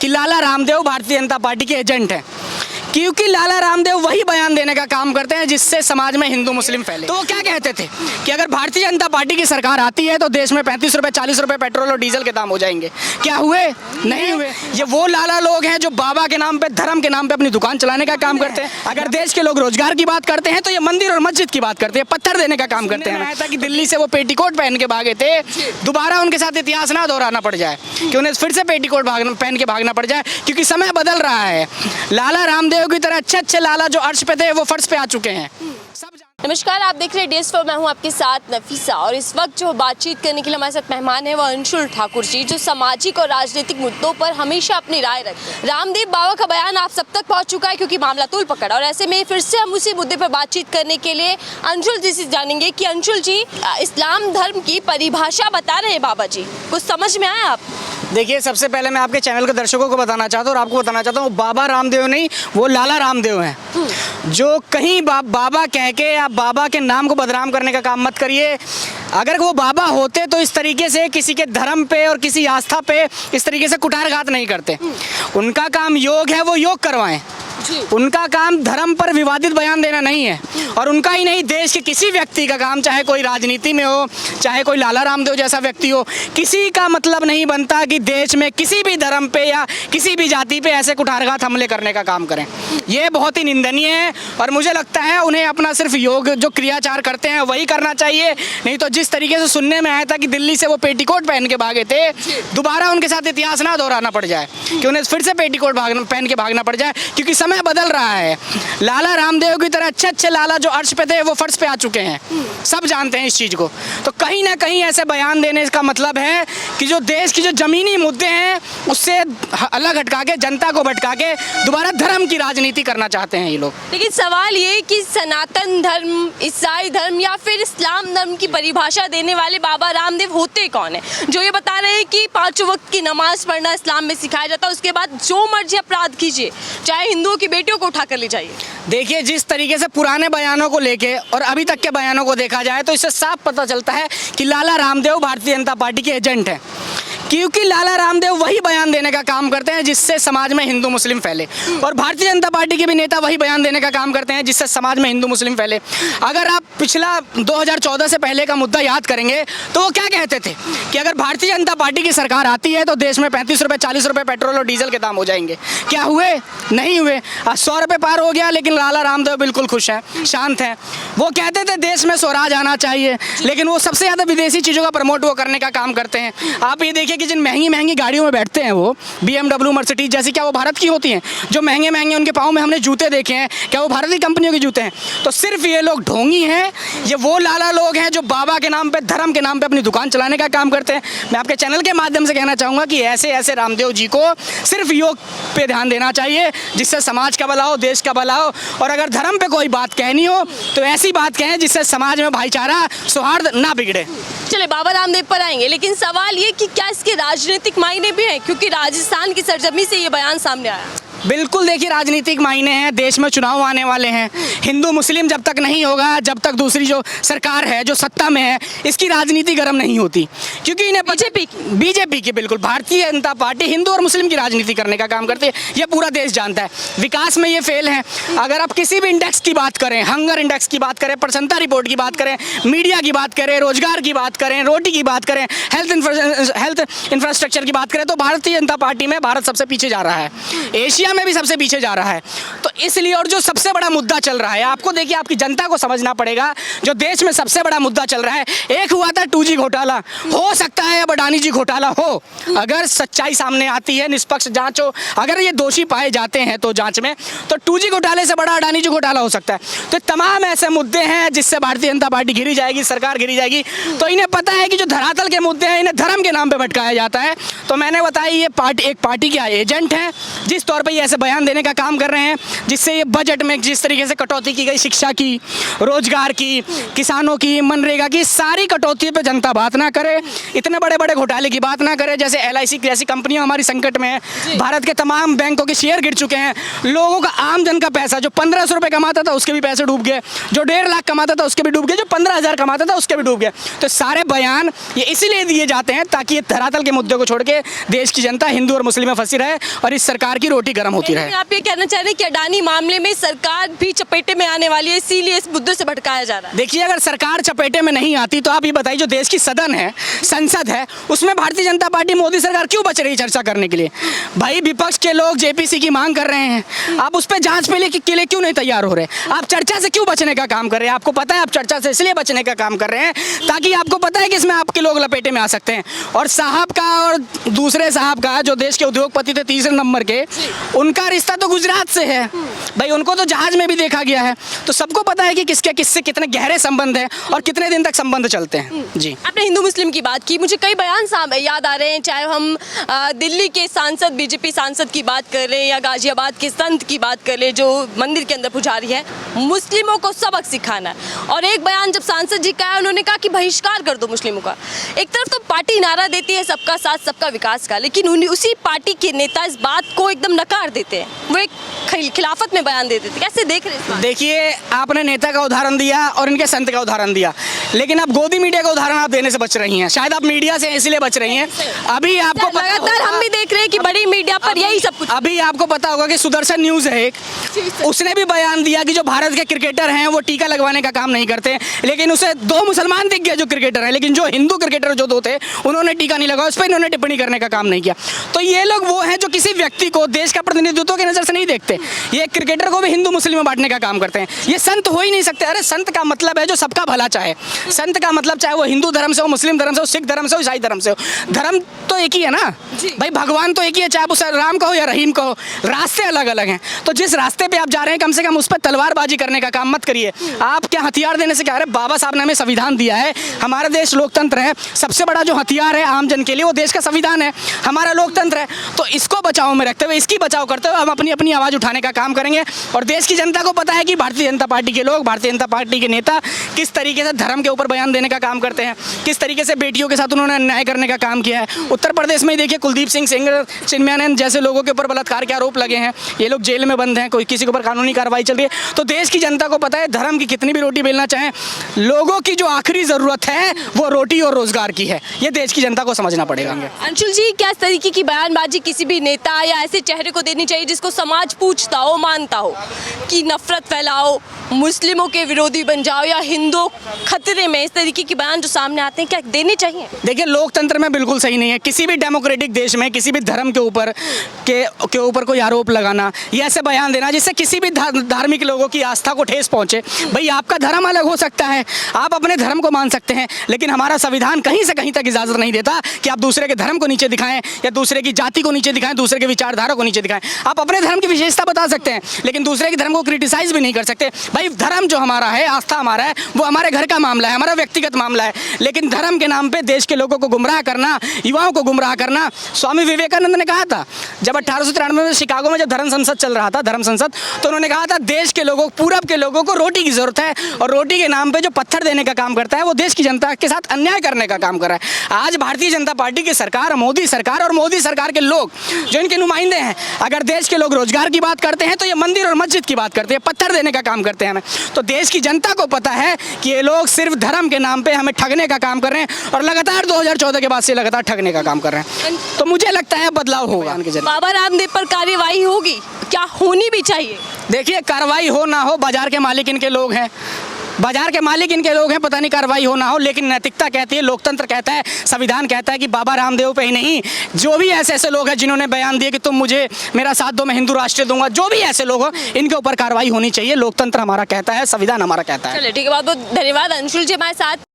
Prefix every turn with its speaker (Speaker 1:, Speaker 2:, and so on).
Speaker 1: कि लाला रामदेव भारतीय जनता पार्टी के एजेंट हैं, क्योंकि लाला रामदेव वही बयान देने का काम करते हैं जिससे समाज में हिंदू मुस्लिम फैले। तो वो क्या कहते थे कि अगर भारतीय जनता पार्टी की सरकार आती है तो देश में 35 रुपए 40 रुपए पेट्रोल और डीजल के दाम हो जाएंगे। क्या हुए? नहीं हुए। ये वो लाला लोग हैं जो बाबा के नाम पे, धर्म के नाम पे अपनी दुकान चलाने का काम करते हैं। अगर देश के लोग रोजगार की बात करते हैं तो ये मंदिर और मस्जिद की बात करते हैं, पत्थर देने का काम करते हैं। ऐसा कि दिल्ली से वो पेटीकोट पहन के भागे थे, दोबारा उनके साथ इतिहास ना दोहराना पड़ जाए कि उन्हें फिर से पेटीकोट पहन के भागना पड़ जाए, क्योंकि समय बदल रहा है। लाला रामदेव की तरह अच्छे अच्छे लाला जो अर्श पे थे वो फर्श पे आ चुके हैं।
Speaker 2: नमस्कार, आप देख रहे हैं DS4। मैं हूं आपके साथ नफीसा, और इस वक्त जो बातचीत करने के लिए हमारे साथ मेहमान है वो अंशुल ठाकुर जी, जो सामाजिक और राजनीतिक मुद्दों पर हमेशा अपनी राय रखते हैं। रामदेव बाबा का बयान आप सब तक पहुंच चुका है क्योंकि मामला तूल पकड़ा, और ऐसे में फिर से हम उसी मुद्दे पर बातचीत करने के लिए अंशुल जी से जानेंगे कि अंशुल जी, इस्लाम धर्म की परिभाषा बता रहे हैं बाबा जी, कुछ समझ में आया आप?
Speaker 1: देखिए, सबसे पहले मैं आपके चैनल के दर्शकों को बताना चाहता हूँ और आपको बताना चाहता हूँ, बाबा रामदेव नहीं, वो लाला रामदेव हैं। जो कहीं बाबा कह के या बाबा के नाम को बदनाम करने का काम मत करिए। अगर वो बाबा होते तो इस तरीके से किसी के धर्म पे और किसी आस्था पे इस तरीके से कुठारघात नहीं करते। उनका काम योग है, वो योग करवाएं। उनका काम धर्म पर विवादित बयान देना नहीं है, और उनका ही नहीं, देश के किसी व्यक्ति का काम, चाहे कोई राजनीति में हो, चाहे कोई लाला रामदेव जैसा व्यक्ति हो, किसी का मतलब नहीं बनता कि देश में किसी भी धर्म पे या किसी भी जाति पे ऐसे कुठारघात हमले करने का काम करें। ये बहुत ही निंदनीय है, और मुझे लगता है उन्हें अपना सिर्फ योग जो क्रियाचार करते हैं वही करना चाहिए। नहीं तो जिस तरीके से सुनने में आया था कि दिल्ली से वो पेटीकोट पहन के भागे थे, दोबारा उनके साथ इतिहास ना दोहराना पड़ जाए कि उन्हें फिर से पेटीकोट पहन के भागना पड़ जाए, क्योंकि समय बदल रहा है। लाला रामदेव की तरह अच्छे अच्छे लाला जो अर्श पे थे वो फर्श पे आ चुके हैं, सब जानते हैं इस चीज को। तो कहीं ना कहीं ऐसे बयान देने का मतलब है कि जो देश की जो जमीनी मुद्दे हैं उससे अलग हटका के, जनता को भटका के दोबारा धर्म की राजनीति करना चाहते हैं ये लोग।
Speaker 2: लेकिन सवाल ये कि सनातन धर्म, ईसाई धर्म या फिर इस्लाम धर्म की परिभाषा देने वाले बाबा रामदेव होते कौन है, जो ये बता रहे हैं कि 5 वक्त की नमाज पढ़ना इस्लाम में सिखाया जाता है, उसके बाद जो मर्जी अपराध कीजिए, चाहे हिंदुओं की बेटियों को उठा कर ले जाइए।
Speaker 1: देखिए, जिस तरीके से पुराने बयानों को लेके और अभी तक के बयानों को देखा जाए तो इससे साफ पता चलता है कि लाला रामदेव भारतीय जनता पार्टी के एजेंट हैं, क्योंकि लाला रामदेव वही बयान देने का काम करते हैं जिससे समाज में हिंदू मुस्लिम फैले, और भारतीय जनता पार्टी के भी नेता वही बयान देने का काम करते हैं जिससे समाज में हिंदू मुस्लिम फैले। अगर आप पिछला 2014 से पहले का मुद्दा याद करेंगे तो वो क्या कहते थे कि अगर भारतीय जनता पार्टी की सरकार आती है तो देश में 35 रुपए 40 रुपए पेट्रोल और डीजल के दाम हो जाएंगे। क्या हुए? नहीं हुए। आज 100 रुपए पार हो गया, लेकिन लाला रामदेव बिल्कुल खुश हैं, शांत हैं। वो कहते थे देश में स्वराज आना चाहिए, लेकिन वो सबसे ज़्यादा विदेशी चीज़ों का प्रमोट वो करने का काम करते हैं। आप ये देखिए कि जिन महंगी महंगी गाड़ियों में बैठते हैं वो BMW, मर्सिडीज जैसी, क्या वो भारत की होती हैं? जो महंगे महंगे उनके पाँव में हमने जूते देखे हैं, क्या वो भारतीय कंपनियों के जूते हैं? तो सिर्फ ये लोग ढोंगी हैं। ये वो लाला लोग हैं जो बाबा के नाम पे, धर्म के नाम पे अपनी दुकान चलाने का काम करते हैं। मैं आपके चैनल के माध्यम से कहना चाहूँगा कि ऐसे ऐसे रामदेव जी को सिर्फ योग पे ध्यान देना चाहिए, जिससे समाज का भला हो, देश का भला हो। और अगर धर्म पे कोई बात कहनी हो तो ऐसी बात कहें जिससे समाज में भाईचारा, सौहार्द ना बिगड़े।
Speaker 2: चले, बाबा रामदेव पर आएंगे, लेकिन सवाल ये कि क्या इसके राजनीतिक मायने भी हैं, क्योंकि राजस्थान की सरजमी से ये बयान सामने आया।
Speaker 1: बिल्कुल, देखिए, राजनीतिक मायने हैं। देश में चुनाव आने वाले हैं। हिंदू मुस्लिम जब तक नहीं होगा, जब तक दूसरी जो सरकार है, जो सत्ता में है, इसकी राजनीति गर्म नहीं होती, क्योंकि इन्हें बीजेपी की, बिल्कुल, भारतीय जनता पार्टी हिंदू और मुस्लिम की राजनीति करने का काम करती है। ये पूरा देश जानता है। विकास में ये फेल है। अगर आप किसी भी इंडेक्स की बात करें, हंगर इंडेक्स की बात करें, प्रसन्नता रिपोर्ट की बात करें, मीडिया की बात करें, रोजगार की बात करें, रोटी की बात करें, हेल्थ इंफ्रास्ट्रक्चर की बात करें, तो भारतीय जनता पार्टी में भारत सबसे पीछे जा रहा है, एशिया में भी सबसे पीछे जा रहा है। तो इसलिए, और जो सबसे बड़ा मुद्दा चल रहा है, आपको देखिए, आपकी जनता को समझना पड़ेगा, जो देश में सबसे बड़ा मुद्दा चल रहा है, एक हुआ था 2G घोटाला, हो सकता है अब अडानी जी घोटाला हो। अगर सच्चाई सामने आती है, निष्पक्ष जांच हो, अगर ये दोषी पाए जाते हैं तो जांच में, तो 2G घोटाले से बड़ा अडानी जी घोटाला हो सकता है। तो तमाम ऐसे मुद्दे हैं जिससे भारतीय जनता पार्टी घिरी जाएगी, सरकार घिरी जाएगी। तो इन्हें पता है कि जो धरातल के मुद्दे हैं, इन्हें धर्म के नाम पे भटकाया जाता है। तो मैंने बताया, ये पार्टी एक पार्टी के एजेंट हैं। जिस तौर पर ये ऐसे बयान देने का काम कर रहे हैं जिससे ये बजट में जिस तरीके से कटौती की गई, शिक्षा की, रोजगार की, किसानों की, मनरेगा की, सारी कटौती पे जनता बात ना करे, इतने बड़े बड़े घोटाले की बात ना करे। जैसे LIC जैसी कंपनियां हमारी संकट में है, भारत के तमाम बैंकों के शेयर गिर चुके हैं, लोगों का आम जन का पैसा जो 1500 रुपये कमाता था उसके भी पैसे डूब गए, जो 1.5 लाख कमाता था उसके भी डूब गए, जो 15,000 कमाता था उसके भी डूब गए। तो सारे बयान ये इसीलिए दिए जाते हैं ताकि ये धरातल के मुद्दों को छोड़ के देश की जनता हिंदू और मुस्लिम में फंसी रहे और इस सरकार की रोटी गर्म होती रहे।
Speaker 2: आप ये कहना चाह रहे हैं कि अडानी मामले में सरकार भी चपेटे में आने वाली है, इसीलिए इस मुद्दे से भटकाया जा रहा है?
Speaker 1: देखिए, अगर सरकार चपेटे में नहीं आती तो आप ये बताइए, जो देश की सदन है, संसद है, उसमें भारतीय जनता पार्टी, मोदी सरकार क्यों बच रही है चर्चा करने के लिए? भाई विपक्ष के लोग JPC की मांग कर रहे हैं, आप उस पर जांच के लिए क्यों नहीं तैयार हो रहे? आप चर्चा से क्यों बचने का काम कर रहे हैं? आपको पता है आप चर्चा से इसलिए बचने का काम कर रहे हैं ताकि आपको पता है कि इसमें आपके लोग लपेटे में आ सकते हैं। और साहब का और दूसरे साहब का, जो देश के उद्योगपति थे 3 नंबर के, उनका रिश्ता तो गुजरात से है भाई, उनको तो जहाज में भी देखा गया है। तो सबको पता है कि किसके किससे कितने गहरे संबंध हैं और कितने दिन तक संबंध चलते हैं। जी,
Speaker 2: आपने हिंदू मुस्लिम की बात की, मुझे कई बयान याद आ रहे हैं, चाहे हम दिल्ली के सांसद, BJP सांसद की बात कर रहे हैं या गाजियाबाद के संत की बात कर ले जो मंदिर के अंदर पुजारी है, मुस्लिमों को सबक सिखाना। और एक बयान जब सांसद जी का है, उन्होंने कहा कि बहिष्कार कर दो मुस्लिमों का। एक तरफ तो पार्टी नारा देती है सबका साथ सबका विकास का, लेकिन उसी पार्टी के नेता इस बात को एकदम नकार देते हैं, वो एक खिलाफत में बयान दे देते हैं। कैसे देख रहे हैं? देखिए,
Speaker 1: आपने नेता का उदाहरण दिया और इनके संत का उदाहरण दिया, लेकिन अब गोदी मीडिया का उदाहरण आप देने से बच रही हैं। शायद आप मीडिया से इसलिए बच रही हैं। अभी आपको
Speaker 2: लगातार हम भी देख रहे हैं कि बड़ी मीडिया पर यही सब कुछ।
Speaker 1: अभी आपको पता होगा कि सुदर्शन न्यूज है एक, उसने भी बयान दिया कि जो भारत के क्रिकेटर हैं वो टीका लगवाने का काम नहीं करते, लेकिन उसे 2 मुसलमान दिख गए जो क्रिकेटर हैं, लेकिन जो हिंदू क्रिकेटर जो 2 थे उन्होंने टीका नहीं लगाया, उस पर इन्होंने टिप्पणी करने का काम नहीं किया। तो ये लोग वो हैं जो किसी व्यक्ति को, देश का प्रतिनिधित्व की नजर से नहीं देखते, ये क्रिकेटर को भी हिंदू मुस्लिम में बांटने का काम करते हैं। ये संत हो ही नहीं सकते। अरे संत का मतलब है जो सबका भला चाहे। संत का मतलब चाहे वो हिंदू धर्म से हो, मुस्लिम धर्म से हो, सिख धर्म से हो, ईसाई धर्म से हो, धर्म तो एक ही है ना भाई, भगवान तो एक ही है, चाहे उसे राम कहो या रहीम कहो, रास्ते अलग अलग हैं। तो जिस रास्ते पे आप जा रहे हैं, कम से कम उस पर तलवारबाजी करने का काम मत करिए। आप क्या हथियार देने से क्या? अरे बाबा साहब ने हमें संविधान दिया है, हमारा देश लोकतंत्र है, सबसे बड़ा जो हथियार है आम जन के लिए वो देश का संविधान है, हमारा लोकतंत्र है। तो इसको बचाव में रखते हुए, इसकी बचाव करते हुए हम अपनी अपनी आवाज़ उठाने का काम करेंगे। और देश की जनता को पता है कि भारतीय जनता पार्टी के लोग, भारतीय जनता पार्टी के नेता किस तरीके से धर्म के ऊपर बयान देने का काम करते हैं, किस तरीके से बेटियों के साथ उन्होंने अन्याय करने का काम किया है। उत्तर प्रदेश में ही देखिए, कुलदीप सिंह सेंगर, चिन्मयानंद जैसे लोगों के ऊपर बलात्कार के आरोप लगे हैं, ये लोग जेल में बंद हैं, कोई किसी के ऊपर कानूनी कार्रवाई चल रही है। तो देश की जनता को पता है धर्म की कितनी भी रोटी बेलना चाहें, लोगों की जो आखिरी जरूरत है वो रोटी और रोजगार की है। ये देश की जनता को समझना पड़ेगा।
Speaker 2: अंशुल जी, क्या इस तरीके की बयानबाजी किसी भी नेता या ऐसे चेहरे को देनी चाहिए जिसको समाज पूछता हो, मानता हो कि नफरत फैलाओ, मुस्लिमों के विरोधी बन जाओ या हिंदू खतरे में, इस तरीके की बयान जो सामने आते हैं, क्या देने चाहिए?
Speaker 1: देखिए, लोकतंत्र में बिल्कुल सही नहीं है किसी भी डेमोक्रेटिक देश में किसी भी धर्म के ऊपर कोई आरोप लगाना या ऐसे बयान देना जिससे किसी भी धार्मिक लोगों की आस्था को ठेस पहुंचे। भाई, आपका धर्म अलग हो सकता है, आप अपने धर्म को मान सकते हैं, लेकिन हमारा संविधान कहीं से कहीं तक इजाजत नहीं देता कि आप दूसरे के धर्म को नीचे दिखाएं या दूसरे की जाति को नीचे दिखाएं, दूसरे के विचारधारा को नीचे दिखाएं। आप अपने धर्म की विशेषता बता सकते हैं, लेकिन दूसरे के धर्म को क्रिटिसाइज भी नहीं कर सकते। भाई, धर्म जो हमारा है, आस्था हमारा है, वो हमारे घर का मामला है, हमारा व्यक्तिगत मामला है, लेकिन धर्म के नाम पे देश के लोगों को गुमराह करना, युवाओं को गुमराह करना। स्वामी विवेकानंद ने कहा था, जब 1893 में शिकागो में जब धर्म संसद चल रहा था, धर्म संसद, तो उन्होंने कहा था देश के लोगों, पूरब के लोगों को रोटी की जरूरत है, और रोटी के नाम पे जो पत्थर देने का काम करता है वो देश की जनता के साथ अन्याय करने का काम कर रहा है। आज भारतीय जनता पार्टी की सरकार, मोदी सरकार और मोदी सरकार के लोग जो इनके नुमाइंदे हैं, अगर देश के लोग रोजगार की बात करते हैं तो ये मंदिर और मस्जिद की बात करते हैं, पत्थर देने का काम करते हैं हमें। तो देश की जनता को पता है कि ये लोग सिर्फ धर्म के नाम पे हमें ठगने का काम कर रहे हैं और लगातार 2014 के बाद से लगातार ठगने का काम कर रहे हैं। तो मुझे लगता है बदलाव होगा।
Speaker 2: बाबा रामदेव पर कार्यवाही होगी, क्या होनी भी चाहिए?
Speaker 1: देखिए, कार्रवाई हो ना हो, बाजार के मालिक इनके लोग हैं, बाजार के मालिक इनके लोग हैं, पता नहीं कार्रवाई हो ना हो, लेकिन नैतिकता कहती है, लोकतंत्र कहता है, संविधान कहता है कि बाबा रामदेव पे ही नहीं, जो भी ऐसे लोग हैं जिन्होंने बयान दिए कि तुम मुझे मेरा साथ दो, मैं हिंदू राष्ट्र दूंगा, जो भी ऐसे लोग हो, इनके ऊपर कार्रवाई होनी चाहिए। लोकतंत्र हमारा कहता है, संविधान हमारा कहता है।
Speaker 2: चलिए ठीक है, बहुत बहुत धन्यवाद अंशुल जी हमारे साथ